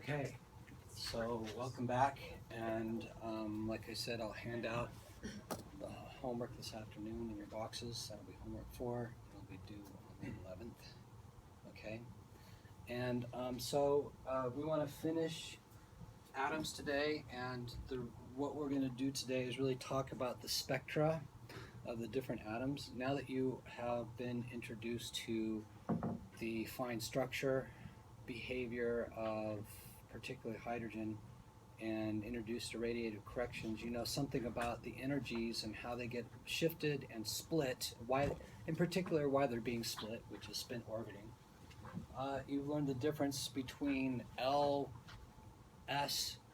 Okay, so welcome back, and like I said, I'll hand out the homework this afternoon in your boxes. That'll be homework 4. It'll be due on the 11th. Okay, and we want to finish atoms today, and what we're going to do today is really talk about the spectra of the different atoms. Now that you have been introduced to the fine structure, behavior of particularly hydrogen, and introduced to radiative corrections, you know something about the energies and how they get shifted and split, why, in particular, why they're being split, which is spin orbiting. You've learned the difference between LS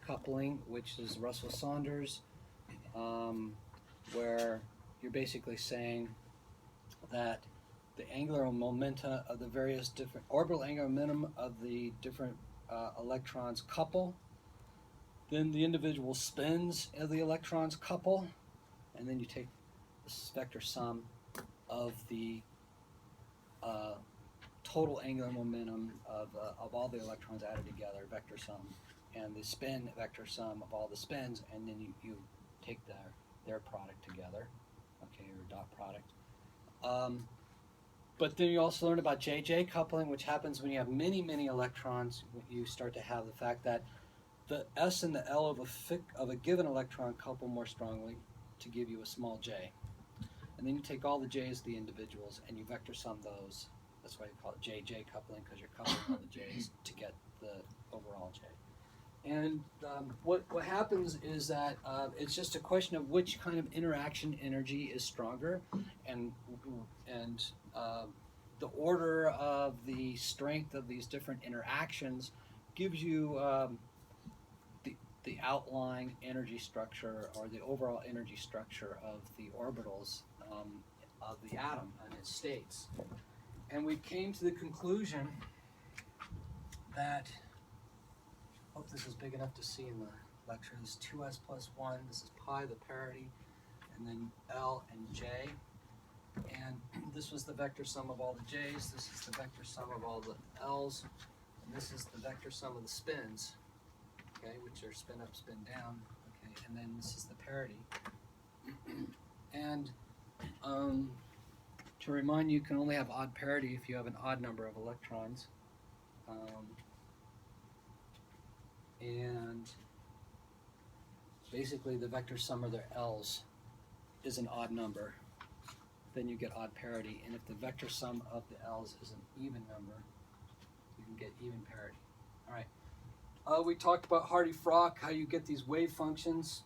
coupling, which is Russel-Saunders, where you're basically saying that the angular momenta of the various different orbital angular momentum of the different electrons couple, then the individual spins of the electrons couple, and then you take the vector sum of the total angular momentum of all the electrons added together, vector sum, and the spin vector sum of all the spins, and then you take their product together, okay, or dot product. But then you also learn about JJ coupling, which happens when you have many, many electrons. You start to have the fact that the S and the L of a given electron couple more strongly to give you a small j. And then you take all the j's of the individuals and you vector sum those. That's why you call it JJ coupling, because you're coupling all the j's to get the overall j. And what happens is that it's just a question of which kind of interaction energy is stronger, and the order of the strength of these different interactions gives you the outlying energy structure, or the overall energy structure of the orbitals of the atom and its states. And we came to the conclusion that, hope this is big enough to see in the lecture, this is 2s plus 1, this is pi, the parity, and then L and J. And this was the vector sum of all the j's, this is the vector sum of all the L's, and this is the vector sum of the spins, okay, which are spin up, spin down, okay, and then this is the parity. And to remind you, you can only have odd parity if you have an odd number of electrons. And basically the vector sum of their L's is an odd number. Then you get odd parity, and if the vector sum of the L's is an even number, you can get even parity. All right. We talked about Hardy-Frock, how you get these wave functions,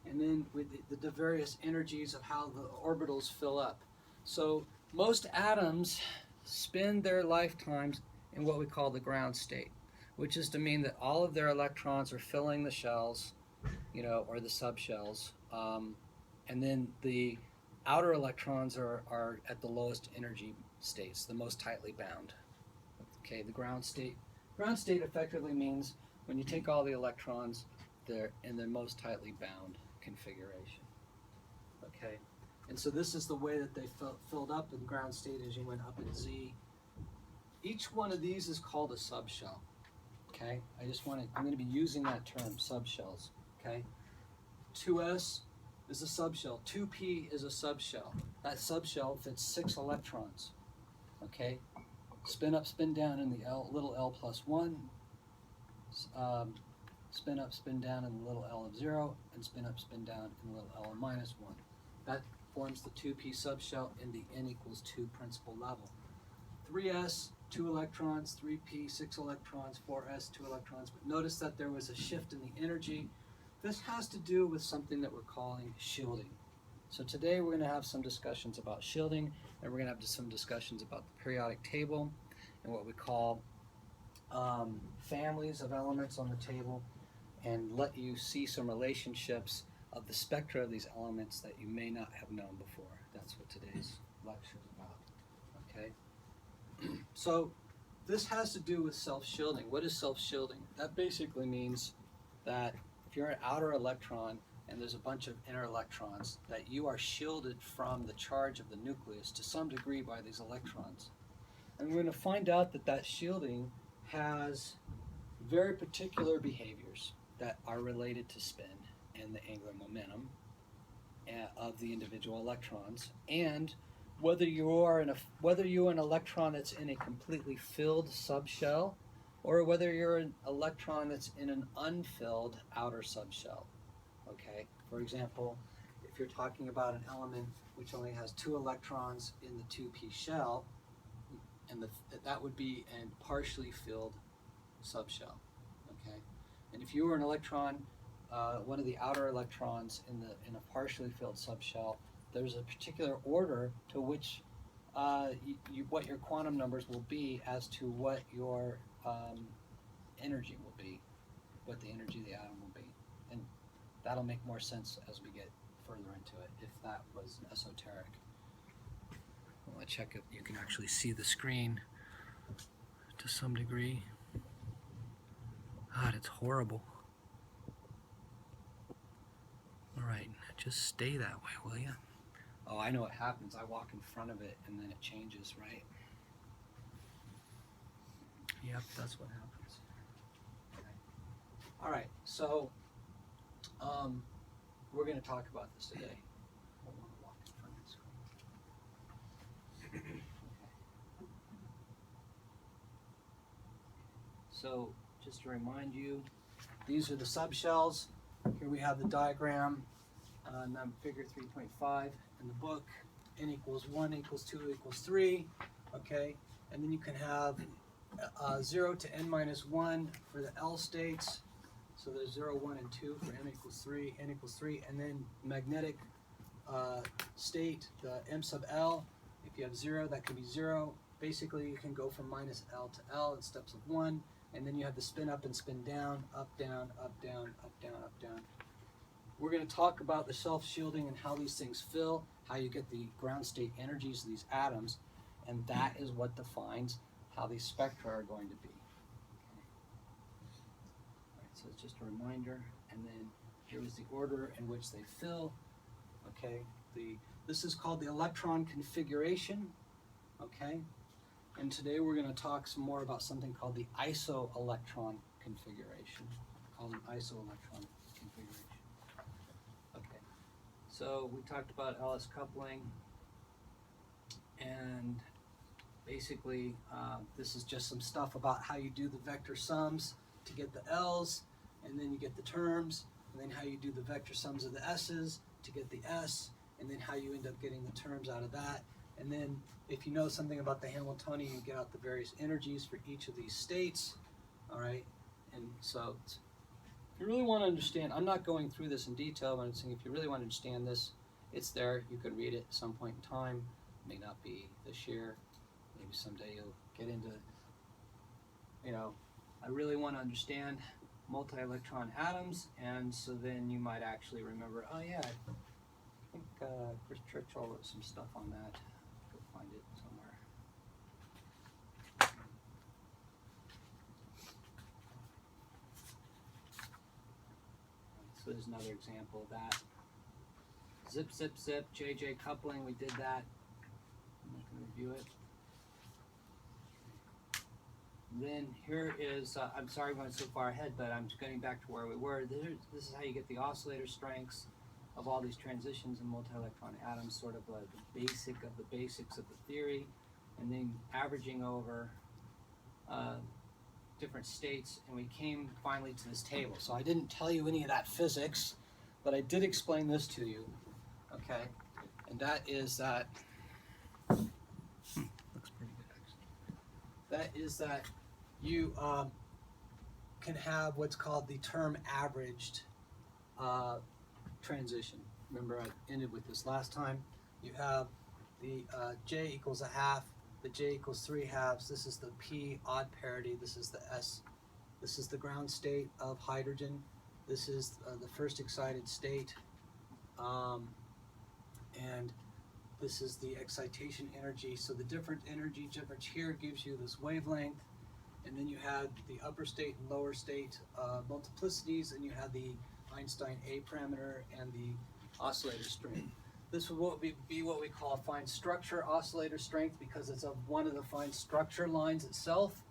and then with the various energies of how the orbitals fill up. So most atoms spend their lifetimes in what we call the ground state, which is to mean that all of their electrons are filling the shells, you know, or the subshells, and then the outer electrons are at the lowest energy states, the most tightly bound. Okay, the ground state. Ground state effectively means when you take all the electrons, they're in the most tightly bound configuration. Okay, and so this is the way that they filled up in ground state as you went up in Z. Each one of these is called a subshell. Okay, I'm going to be using that term, subshells. Okay, 2s is a subshell. 2p is a subshell. That subshell fits 6 electrons. Okay, spin up, spin down in the little l plus 1. Spin up, spin down in the little l of 0, and spin up, spin down in the little l of minus 1. That forms the 2p subshell in the n equals 2 principal level. 3s, 2 electrons, 3p, 6 electrons, 4s, 2 electrons. But notice that there was a shift in the energy. This has to do with something that we're calling shielding. So today we're going to have some discussions about shielding, and we're going to have some discussions about the periodic table and what we call families of elements on the table, and let you see some relationships of the spectra of these elements that you may not have known before. That's what today's lecture is about. Okay? So this has to do with self-shielding. What is self-shielding? That basically means that if you're an outer electron and there's a bunch of inner electrons, that you are shielded from the charge of the nucleus to some degree by these electrons. And we're going to find out that that shielding has very particular behaviors that are related to spin and the angular momentum of the individual electrons, and whether you're an electron that's in a completely filled subshell, or whether you're an electron that's in an unfilled outer subshell. Okay, for example, if you're talking about an element which only has 2 electrons in the 2p shell, and that would be a partially filled subshell. Okay, and if you were an electron, one of the outer electrons in a partially filled subshell, there's a particular order to which what your quantum numbers will be as to what your energy will be, what the energy of the atom will be, and that'll make more sense as we get further into it, if that was esoteric. Well, I check if you can actually see the screen to some degree. God, it's horrible. All right, just stay that way, will you? Oh, I know what happens. I walk in front of it and then it changes, right? Yep, that's what happens. Okay. All right, so we're going to talk about this today. I don't want to walk in front of the screen. Okay. So, just to remind you, these are the subshells. Here we have the diagram, figure 3.5 in the book. N equals 1 equals 2 equals 3. Okay, and then you can have 0 to n minus 1 for the L states. So there's 0, 1, and 2 for n equals 3, and then magnetic state, the m sub L. If you have 0, that can be 0. Basically, you can go from minus L to L in steps of 1, and then you have the spin up and spin down, up, down, up, down, up, down, up, down. We're going to talk about the self-shielding and how these things fill, how you get the ground state energies of these atoms, and that is what defines how these spectra are going to be. So it's just a reminder, and then here is the order in which they fill. Okay, this is called the electron configuration. Okay, and today we're going to talk some more about something called the isoelectron configuration. Called an isoelectron configuration. Okay, so we talked about LS coupling, and basically this is just some stuff about how you do the vector sums to get the L's, and then you get the terms, and then how you do the vector sums of the S's to get the S, and then how you end up getting the terms out of that. And then if you know something about the Hamiltonian, you get out the various energies for each of these states. All right, and so if you really want to understand, I'm not going through this in detail, but I'm saying if you really want to understand this, it's there. You could read it at some point in time. It may not be this year. Maybe someday you'll get into, I really want to understand multi-electron atoms, and so then you might actually remember, oh yeah, I think Chris Churchill wrote some stuff on that. Go find it somewhere. So there's another example of that. Zip, zip, zip, JJ coupling, we did that. I'm not going to review it. Then here is, I'm sorry I'm going so far ahead, but I'm just getting back to where we were. This is how you get the oscillator strengths of all these transitions in multi-electron atoms, sort of the basic of the basics of the theory, and then averaging over different states, and we came finally to this table. So I didn't tell you any of that physics, but I did explain this to you, okay? And that is that, looks pretty good actually. That is that you can have what's called the term averaged transition. Remember, I ended with this last time. You have the J equals a half, the J equals 3 halves. This is the P odd parity. This is the S. This is the ground state of hydrogen. This is the first excited state. And this is the excitation energy. So the different energy difference here gives you this wavelength. And then you had the upper state and lower state multiplicities, and you had the Einstein A parameter and the oscillator strength. This would be what we call a fine structure oscillator strength, because it's of one of the fine structure lines itself.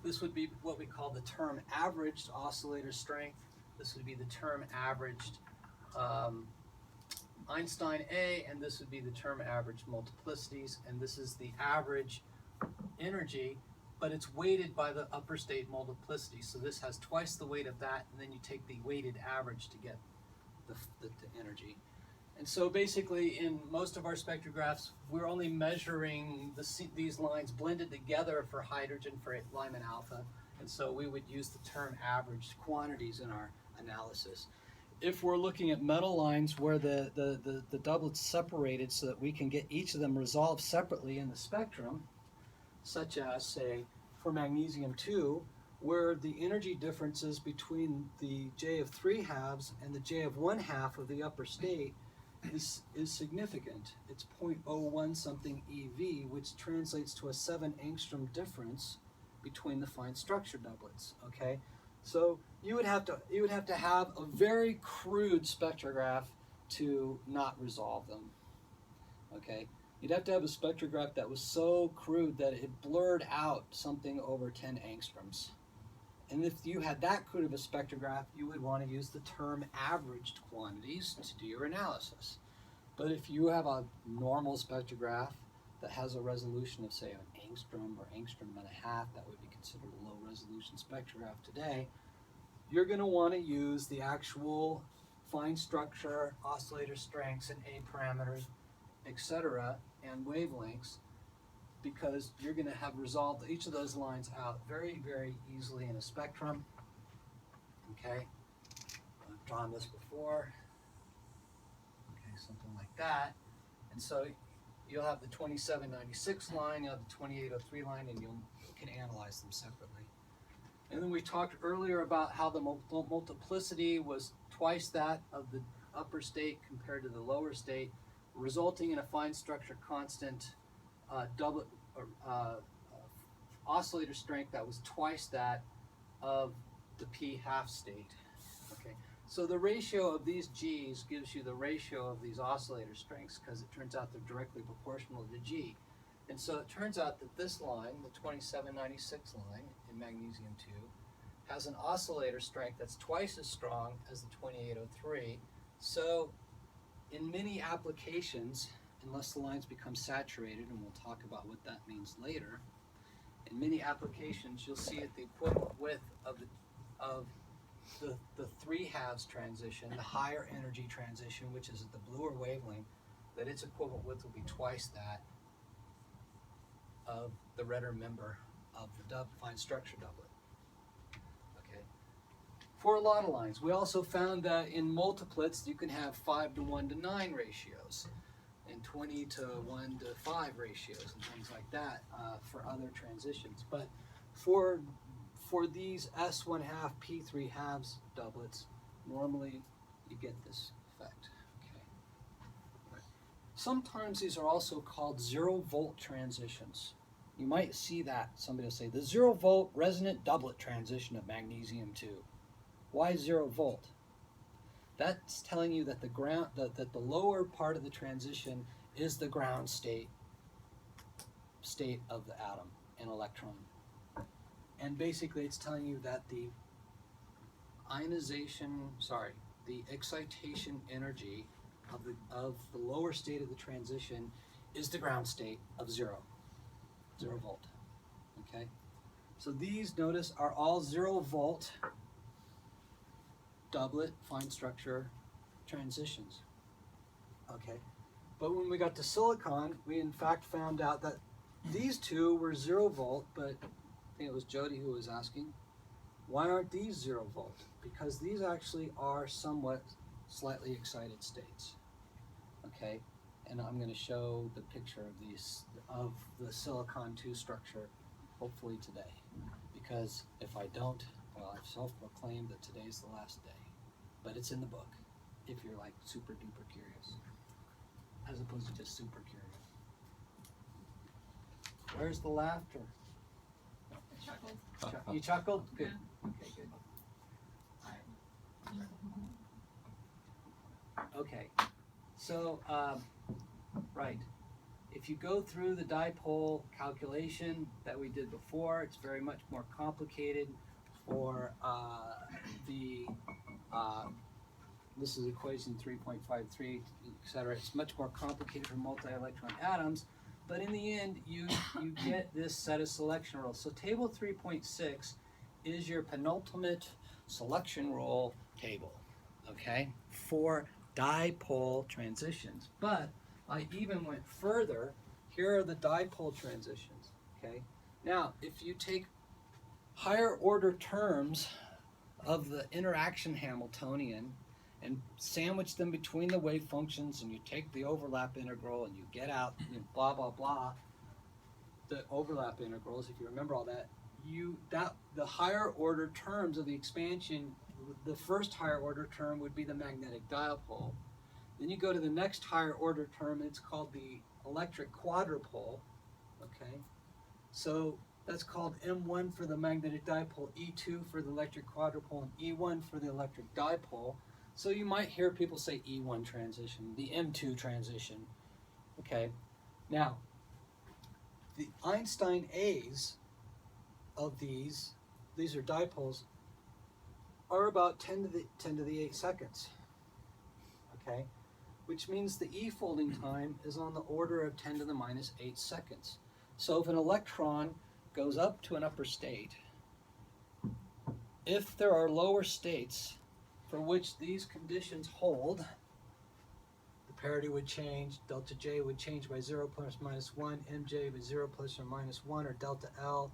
This would be what we call the term averaged oscillator strength. This would be the term averaged Einstein A, and this would be the term averaged multiplicities, and this is the average energy, but it's weighted by the upper state multiplicity. So this has twice the weight of that, and then you take the weighted average to get the energy. And so basically in most of our spectrographs, we're only measuring these lines blended together for hydrogen, for Lyman alpha, and so we would use the term averaged quantities in our analysis. If we're looking at metal lines where the doublet's separated so that we can get each of them resolved separately in the spectrum, such as, say, for magnesium 2, where the energy differences between the J of 3 halves and the J of 1 half of the upper state is significant. It's 0.01 something eV, which translates to a 7 angstrom difference between the fine structure doublets. Okay, so you would have to have a very crude spectrograph to not resolve them. Okay, you'd have to have a spectrograph that was so crude that it blurred out something over 10 angstroms. And if you had that crude of a spectrograph, you would want to use the term averaged quantities to do your analysis. But if you have a normal spectrograph that has a resolution of, say, an angstrom or angstrom and a half, that would be considered a low resolution spectrograph today, you're going to want to use the actual fine structure, oscillator strengths, and A parameters, etc., and wavelengths, because you're going to have resolved each of those lines out very, very easily in a spectrum. Okay, I've drawn this before. Okay, something like that. And so you'll have the 2796 line, you'll have the 2803 line, and you can analyze them separately. And then we talked earlier about how the multiplicity was twice that of the upper state compared to the lower state, resulting in a fine structure constant doublet oscillator strength that was twice that of the p half state. Okay, so the ratio of these G's gives you the ratio of these oscillator strengths, because it turns out they're directly proportional to G. And so it turns out that this line, the 2796 line in magnesium 2, has an oscillator strength that's twice as strong as the 2803. So in many applications, unless the lines become saturated, and we'll talk about what that means later, in many applications you'll see at the equivalent width of the 3 halves transition, the higher energy transition, which is at the bluer wavelength, that its equivalent width will be twice that of the redder member of the fine structure doublet. Okay. For a lot of lines, we also found that in multiplets you can have 5:1:9 ratios, and 20:1:5 ratios, and things like that for other transitions. But for these S1 half P3 halves doublets, normally you get this effect. Okay. Sometimes these are also called 0-volt transitions. You might see that. Somebody will say, the 0-volt resonant doublet transition of magnesium 2. Why 0 volt? That's telling you that the lower part of the transition is the ground state of the atom, an electron. And basically it's telling you that the excitation energy of the lower state of the transition is the ground state of 0 volt. Okay? So these, notice, are all 0 volt doublet fine structure transitions. Okay? But when we got to silicon, we in fact found out that these two were 0 volt, but I think it was Jody who was asking, why aren't these 0 volt? Because these actually are somewhat slightly excited states. Okay? And I'm going to show the picture of the silicon 2 structure hopefully today. Because if I don't, well, I've self-proclaimed that today's the last day. But it's in the book, if you're like super duper curious, as opposed to just super curious. Where's the laughter? I chuckled. You chuckled? Good. Yeah. Okay, good. Okay, so, right. if you go through the dipole calculation that we did before, it's very much more complicated for this is equation 3.53, etc. It's much more complicated for multi-electron atoms, but in the end, you get this set of selection rules. So table 3.6 is your penultimate selection rule table, okay, for dipole transitions. But I even went further. Here are the dipole transitions, okay? Now, if you take higher order terms of the interaction Hamiltonian and sandwich them between the wave functions, and you take the overlap integral and you get out blah blah blah, the overlap integrals, if you remember all that, the higher order terms of the expansion, the first higher order term would be the magnetic dipole. Then you go to the next higher order term, and it's called the electric quadrupole, okay? So that's called M1 for the magnetic dipole, E2 for the electric quadrupole, and E1 for the electric dipole. So you might hear people say E1 transition, the M2 transition, okay? Now, the Einstein A's of these are dipoles, are about 10 to the 8 seconds, okay? Which means the E folding time is on the order of 10 to the minus 8 seconds. So if an electron goes up to an upper state, if there are lower states for which these conditions hold, the parity would change, delta J would change by 0 plus minus 1, Mj by 0 plus or minus 1, or delta L,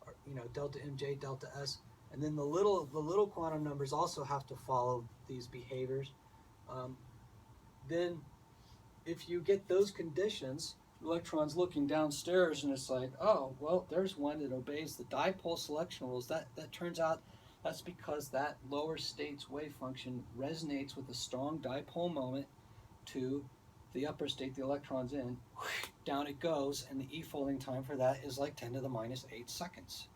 or delta Mj, delta S, and then the little quantum numbers also have to follow these behaviors. Then if you get those conditions, electrons looking downstairs, and it's like, oh, well, there's one that obeys the dipole selection rules. That turns out that's because that lower state's wave function resonates with a strong dipole moment to the upper state the electron's in. Down it goes, and the E folding time for that is like 10 to the minus 8 seconds.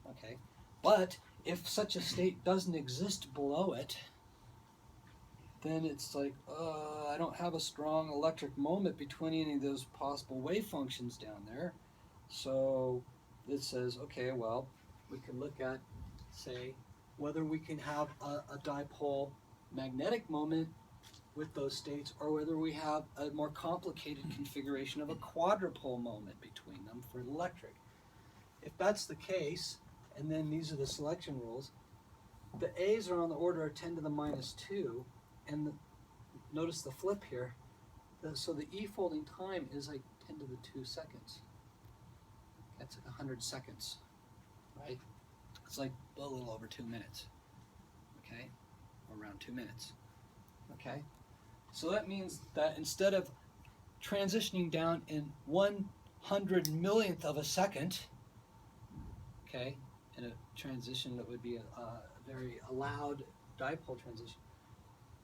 Okay, but if such a state doesn't exist below it, then it's like, I don't have a strong electric moment between any of those possible wave functions down there. So it says, okay, well, we can look at, say, whether we can have a dipole magnetic moment with those states, or whether we have a more complicated configuration of a quadrupole moment between them for electric. If that's the case, and then these are the selection rules, the A's are on the order of 10 to the minus 2, and notice the flip here. So the E folding time is like 10 to the 2 seconds. That's like 100 seconds, right? It's like a little over 2 minutes, okay? Or around 2 minutes, okay? So that means that instead of transitioning down in 100 millionth of a second, okay, in a transition that would be a very allowed dipole transition,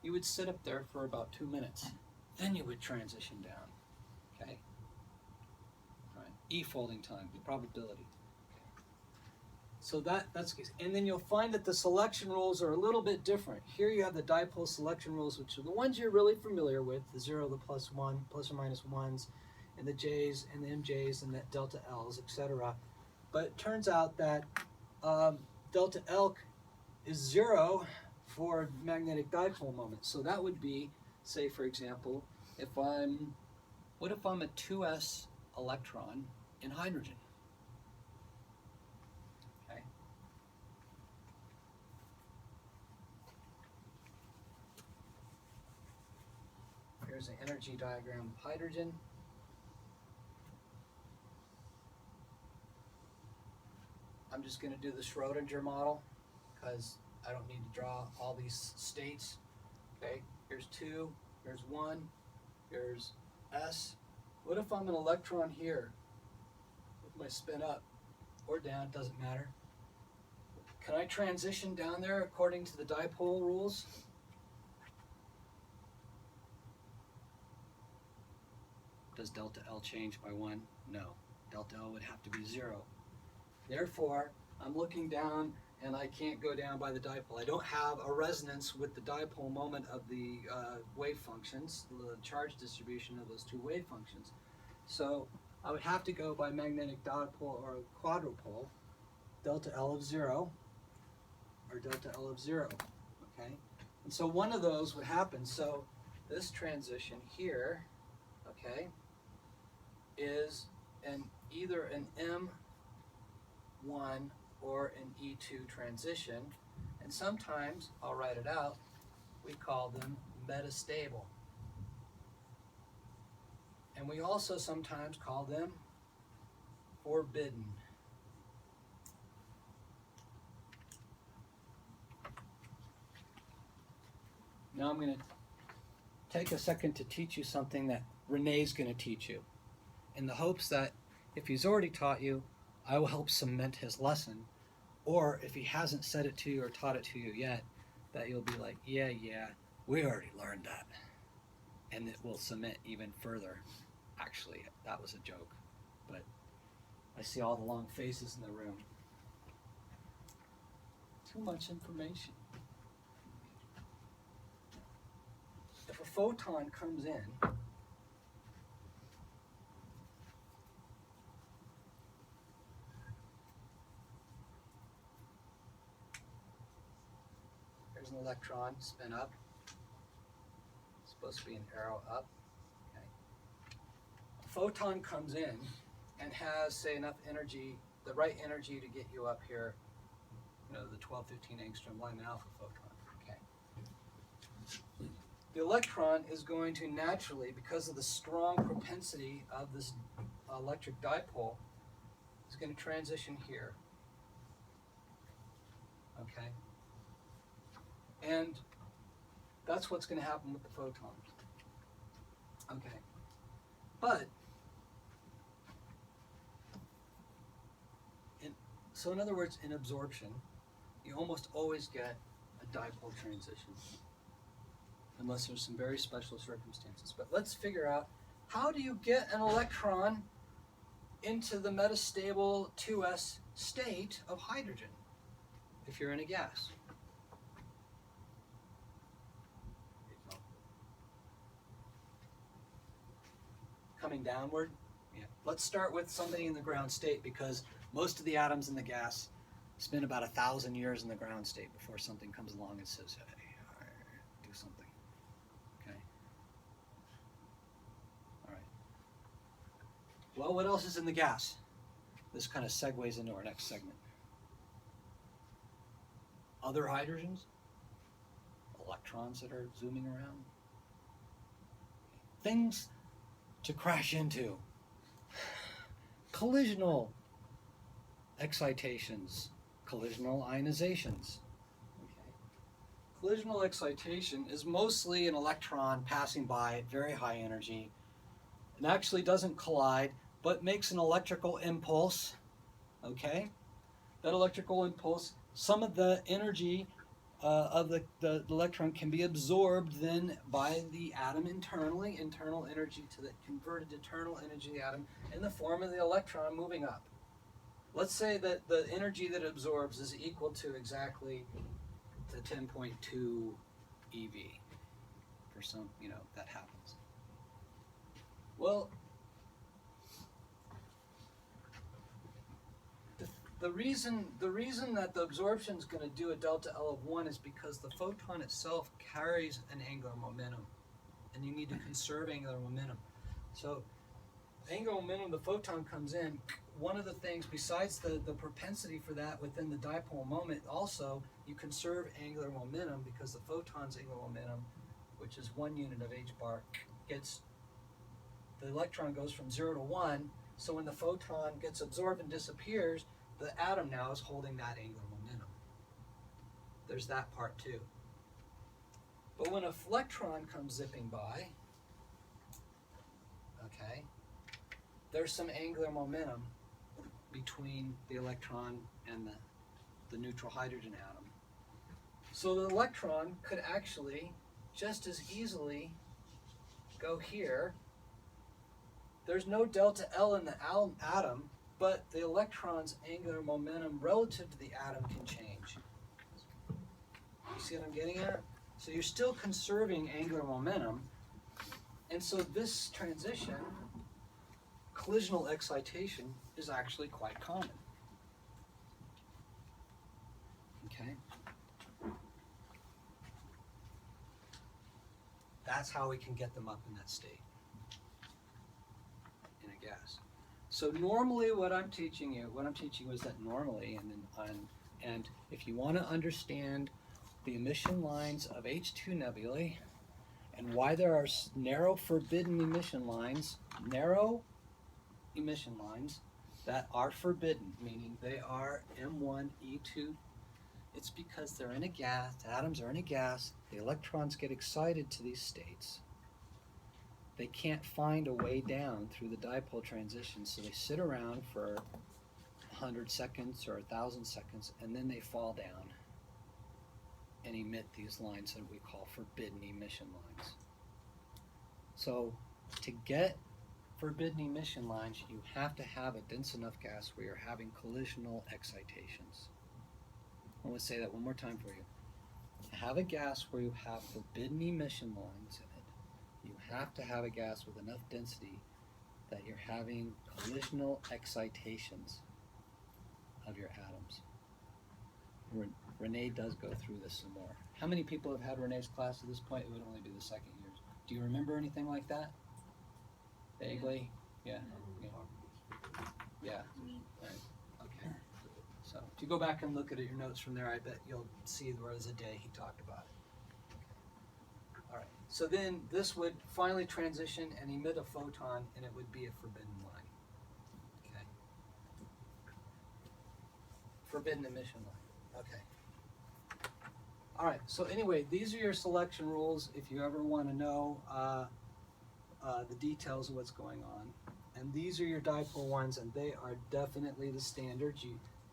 you would sit up there for about 2 minutes. Then you would transition down, okay? Right. E folding time, the probability. Okay. So that's the case. And then you'll find that the selection rules are a little bit different. Here you have the dipole selection rules, which are the ones you're really familiar with, the 0, the plus 1, plus or minus 1s, and the J's and the MJ's and the delta L's, etc. But it turns out that delta L is 0 for magnetic dipole moment. So that would be, say for example, what if I'm a 2s electron in hydrogen? Okay. Here's an energy diagram of hydrogen. I'm just going to do the Schrodinger model because I don't need to draw all these states. Okay, here's 2, here's 1, here's S. What if I'm an electron here with my spin up or down, doesn't matter. Can I transition down there according to the dipole rules? Does delta L change by 1? No. Delta L would have to be 0. Therefore, I'm looking down and I can't go down by the dipole. I don't have a resonance with the dipole moment of the wave functions, the charge distribution of those two wave functions. So I would have to go by magnetic dipole or quadrupole, delta L of 0 or delta L of 0, okay? And so one of those would happen. So this transition here, okay, is either an M1 or an E2 transition, and sometimes, I'll write it out, we call them metastable. And we also sometimes call them forbidden. Now I'm going to take a second to teach you something that Renee's going to teach you, in the hopes that if he's already taught you, I will help cement his lesson, or if he hasn't said it to you or taught it to you yet, that you'll be like, yeah, we already learned that. And it will cement even further. Actually, that was a joke, but I see all the long faces in the room. Too much information. If a photon comes in, there's an electron, spin up. It's supposed to be an arrow up. Okay. A photon comes in and has, say, enough energy, the right energy to get you up here, the 12-15 angstrom Lyman alpha photon. Okay. The electron is going to naturally, because of the strong propensity of this electric dipole, is going to transition here. Okay. And that's what's going to happen with the photon. Okay. But, so in other words, in absorption, you almost always get a dipole transition, unless there's some very special circumstances. But let's figure out, how do you get an electron into the metastable 2s state of hydrogen if you're in a gas? Coming downward? Yeah. Let's start with somebody in the ground state, because most of the atoms in the gas spend about 1,000 years in the ground state before something comes along and says, hey, do something. Okay. All right. Well, what else is in the gas? This kind of segues into our next segment. Other hydrogens? Electrons that are zooming around? Things to crash into. Collisional excitations, collisional ionizations. Okay. Collisional excitation is mostly an electron passing by at very high energy and actually doesn't collide, but makes an electrical impulse. Okay? That electrical impulse, some of the energy of the electron can be absorbed then by the atom internally, internal energy to the converted internal energy of the atom in the form of the electron moving up. Let's say that the energy that it absorbs is equal to exactly the 10.2 eV. For some, that happens. Well, the reason that the absorption is going to do a delta L of 1 is because the photon itself carries an angular momentum, and you need to conserve angular momentum. So angular momentum, the photon comes in. One of the things, besides the propensity for that within the dipole moment, also you conserve angular momentum, because the photon's angular momentum, which is 1 unit of h bar, the electron goes from 0 to 1. So when the photon gets absorbed and disappears, the atom now is holding that angular momentum. There's that part too. But when an electron comes zipping by, okay, there's some angular momentum between the electron and the neutral hydrogen atom. So the electron could actually just as easily go here. There's no delta L in the atom, but the electron's angular momentum relative to the atom can change. You see what I'm getting at? So you're still conserving angular momentum, and so this transition collisional excitation is actually quite common. Okay? That's how we can get them up in that state in a gas. So normally what I'm teaching you is that normally, and if you want to understand the emission lines of H2 nebulae and why there are narrow forbidden emission lines that are forbidden, meaning they are M1, E2, it's because they're in a gas, the atoms are in a gas, the electrons get excited to these states. They can't find a way down through the dipole transitions, so they sit around for 100 seconds or 1,000 seconds, and then they fall down and emit these lines that we call forbidden emission lines. So to get forbidden emission lines, you have to have a dense enough gas where you're having collisional excitations. I want to say that one more time for you. To have a gas where you have forbidden emission lines in it, you have to have a gas with enough density that you're having collisional excitations of your atoms. Renee does go through this some more. How many people have had Renee's class at this point? It would only be the second year. Do you remember anything like that? Vaguely? Yeah. Yeah. Right. Okay. So if you go back and look at your notes from there, I bet you'll see there was a day he talked about it. Okay. All right. So then this would finally transition and emit a photon, and it would be a forbidden line. Okay. Forbidden emission line. Okay. All right. So anyway, these are your selection rules if you ever want to know the details of what's going on. And these are your dipole ones, and they are definitely the standards.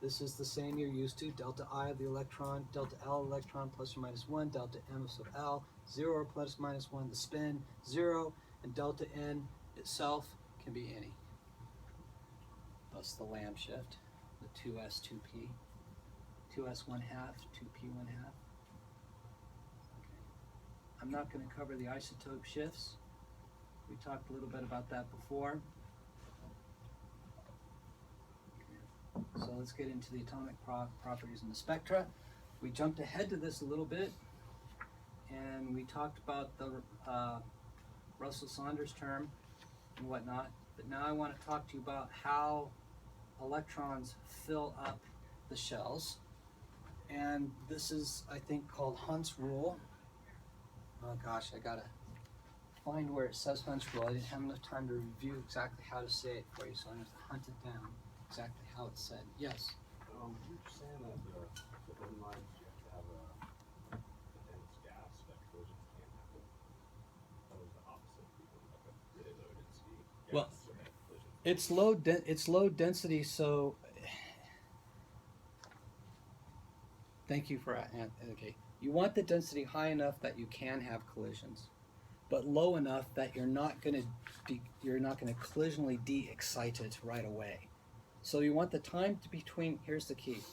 This is the same you're used to. Delta I of the electron, delta L electron plus or minus 1, delta M of L, 0 or plus minus 1, the spin, 0, and delta N itself can be any. Thus the Lamb shift, the 2s, 2p, 2s 1 half, 2p 1 half. Okay. I'm not going to cover the isotope shifts. We talked a little bit about that before. So let's get into the atomic properties in the spectra. We jumped ahead to this a little bit, and we talked about the Russel-Saunders term and whatnot. But now I want to talk to you about how electrons fill up the shells. And this is, I think, called Hund's rule. Oh gosh, I gotta find where it says Hund's rule. I didn't have enough time to review exactly how to say it for you, so I'm going to hunt it down exactly how it's said. Yes? You're saying that the forbidden lines, you have to have a dense gas that collisions can't happen. That was the opposite. Like a really low density gas Well, so that collisions it's low density, so thank you for okay. You want the density high enough that you can have collisions, but low enough that you're not going to collisionally de-excite it right away. So you want the time between, here's the key,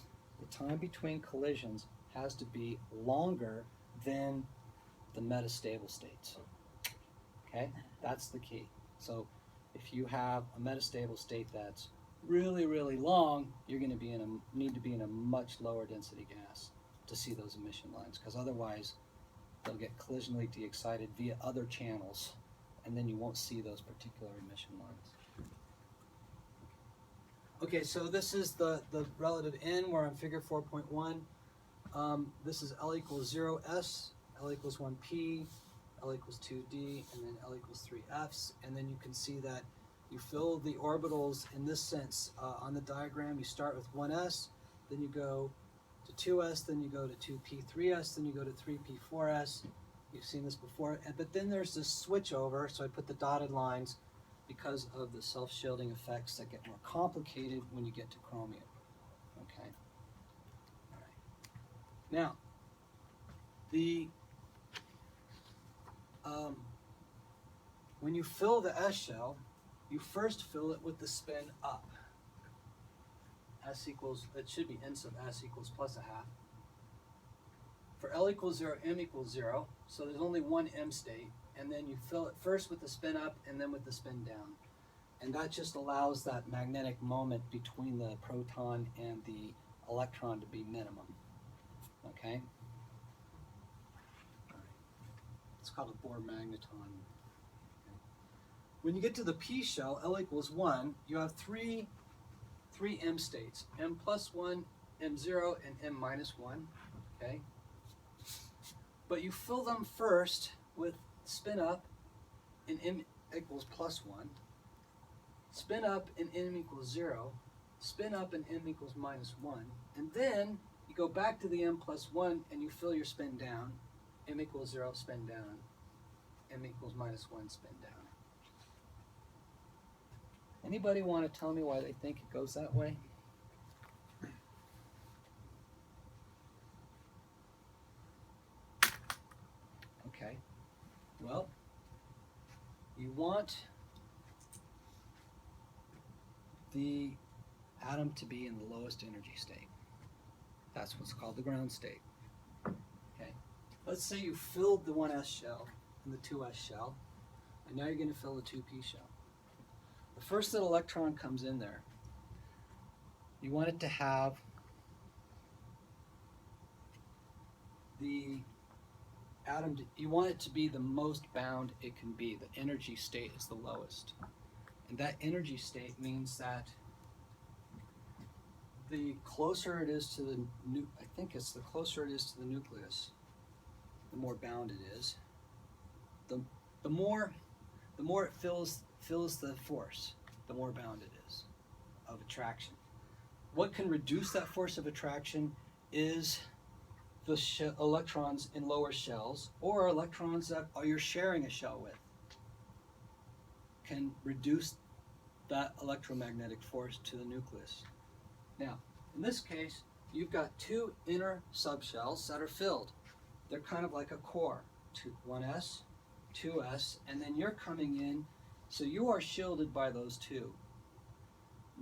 the time between collisions has to be longer than the metastable states. Okay, that's the key. So if you have a metastable state that's really, really long, you're going to need to be in a much lower density gas to see those emission lines, because otherwise they'll get collisionally de-excited via other channels, and then you won't see those particular emission lines. Okay, so this is the relative n. We're on figure 4.1. This is L equals 0 S, L equals 1 P, L equals 2 D, and then L equals 3 Fs. And then you can see that you fill the orbitals in this sense. On the diagram, you start with 1s, then you go to 2s, then you go to 2p 3s, then you go to 3p 4s. You've seen this before. But then there's this switch over, so I put the dotted lines because of the self-shielding effects that get more complicated when you get to chromium. Okay. All right. Now, when you fill the S shell, you first fill it with the spin up. S equals, it should be n sub S equals plus a half. For L equals 0, M equals 0, so there's only one M state, and then you fill it first with the spin up and then with the spin down. And that just allows that magnetic moment between the proton and the electron to be minimum. Okay? All right. It's called a Bohr magneton. Okay. When you get to the p shell, L equals 1, you have three m states, m plus 1, m0, and m minus 1. Okay? But you fill them first with spin up in m equals plus 1, spin up in m equals 0, spin up in m equals minus 1, and then you go back to the m plus 1 and you fill your spin down, m equals 0, spin down, m equals minus 1, spin down. Anybody want to tell me why they think it goes that way? Okay, well, you want the atom to be in the lowest energy state. That's what's called the ground state. Okay, let's say you filled the 1s shell and the 2s shell, and now you're going to fill the 2p shell. The first that electron comes in there, you want it to have the atom, you want it to be the most bound it can be. The energy state is the lowest. And that energy state means that the closer it is to the the closer it is to the nucleus, the more bound it is. The more it fills the force, the more bound it is of attraction. What can reduce that force of attraction is the electrons in lower shells, or electrons that you're sharing a shell with, can reduce that electromagnetic force to the nucleus. Now, in this case, you've got two inner subshells that are filled. They're kind of like a core, 1s, 2s, and then you're coming in, so you are shielded by those two.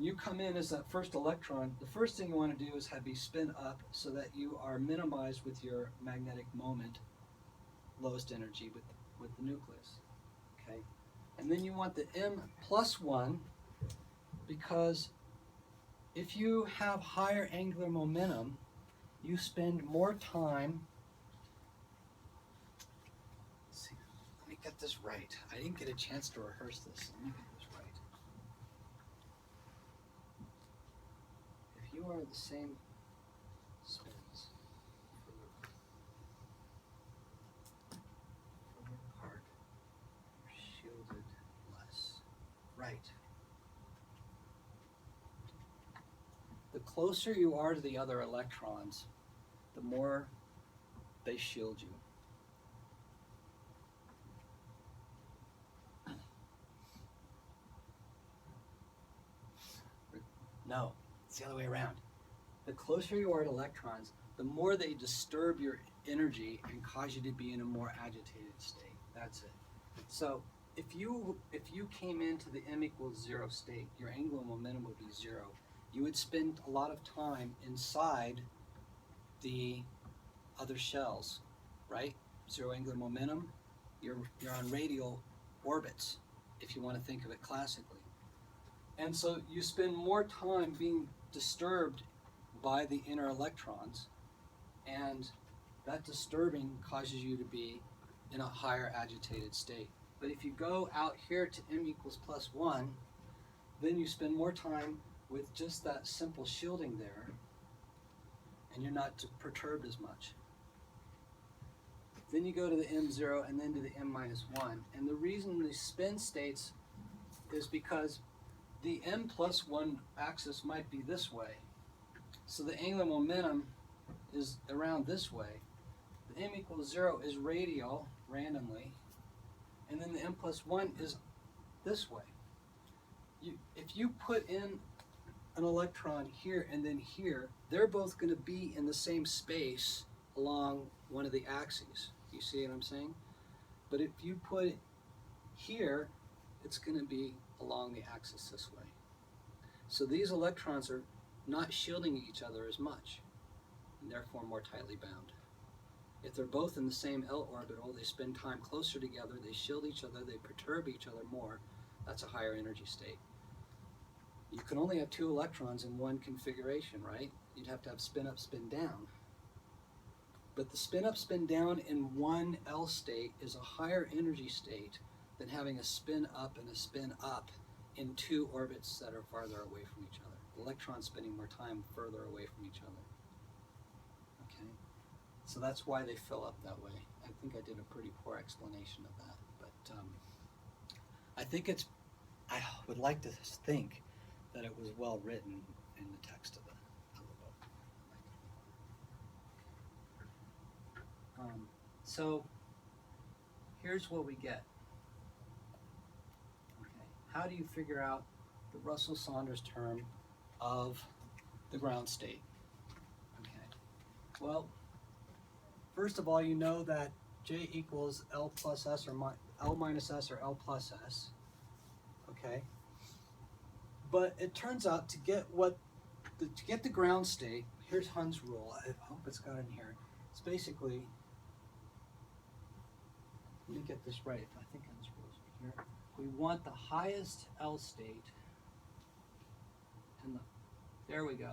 You come in as that first electron. The first thing you want to do is have you spin up so that you are minimized with your magnetic moment, lowest energy with the nucleus. Okay, and then you want the m plus 1, because if you have higher angular momentum, you spend more time. Let's see, let me get this right. I didn't get a chance to rehearse this. Let me get this right. If you are the same spins for the part, you're shielded less. Right. The closer you are to the other electrons, the more they shield you. No, it's the other way around. The closer you are to electrons, the more they disturb your energy and cause you to be in a more agitated state. That's it. So if you came into the m equals 0 state, your angular momentum would be 0. You would spend a lot of time inside the other shells, right? 0 angular momentum, you're on radial orbits, if you want to think of it classically. And so you spend more time being disturbed by the inner electrons, and that disturbing causes you to be in a higher agitated state. But if you go out here to m equals plus 1, then you spend more time with just that simple shielding there, and you're not perturbed as much. Then you go to the m0 and then to the m minus 1. And the reason the spin states is because the m plus 1 axis might be this way. So the angular momentum is around this way. The m equals 0 is radial, randomly, and then the m plus 1 is this way. If you put in an electron here and then here, they're both going to be in the same space along one of the axes. You see what I'm saying? But if you put it here, it's going to be along the axis this way. So these electrons are not shielding each other as much, and therefore more tightly bound. If they're both in the same L orbital, they spend time closer together, they shield each other, they perturb each other more, That's a higher energy state. You can only have 2 electrons in one configuration, right? You'd have to have spin up, spin down. But the spin up, spin down in one L state is a higher energy state than having a spin up and a spin up in 2 orbits that are farther away from each other. Electrons spending more time further away from each other. Okay? So that's why they fill up that way. I think I did a pretty poor explanation of that. But I think I would like to think that it was well written in the text of the book. So here's what we get. Okay, how do you figure out the Russel-Saunders term of the ground state? Okay, well, first of all, you know that J equals L plus S or L minus S or L plus S. Okay, but it turns out to get the ground state, here's Hund's rule. I hope it's got in here. It's basically, let me get this right. I think Hund's rule is right here. We want the highest L state, and there we go.